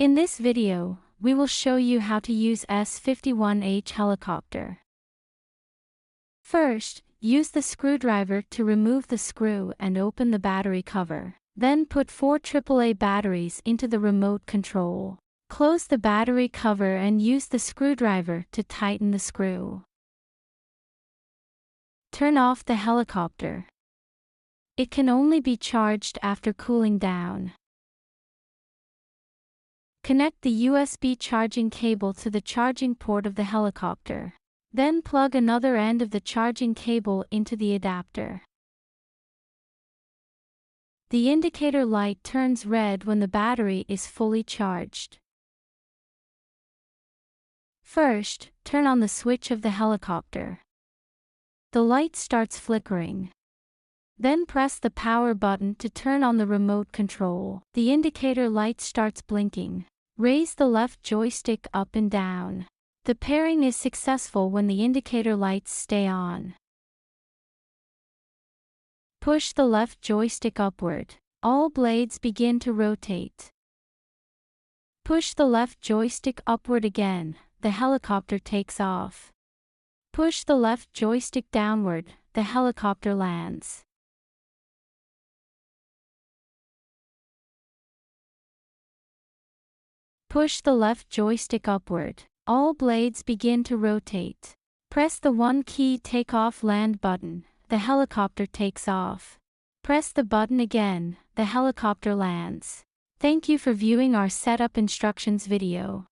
In this video, we will show you how to use S51H helicopter. First, use the screwdriver to remove the screw and open the battery cover. Then put 4 AAA batteries into the remote control. Close the battery cover and use the screwdriver to tighten the screw. Turn off the helicopter. It can only be charged after cooling down. Connect the USB charging cable to the charging port of the helicopter. Then plug another end of the charging cable into the adapter. The indicator light turns red when the battery is fully charged. First, turn on the switch of the helicopter. The light starts flickering. Then press the power button to turn on the remote control. The indicator light starts blinking. Raise the left joystick up and down. The pairing is successful when the indicator lights stay on. Push the left joystick upward. All blades begin to rotate. Push the left joystick upward again. The helicopter takes off. Push the left joystick downward. The helicopter lands. Push the left joystick upward. All blades begin to rotate. Press the 1 key takeoff land button. The helicopter takes off. Press the button again. The helicopter lands. Thank you for viewing our setup instructions video.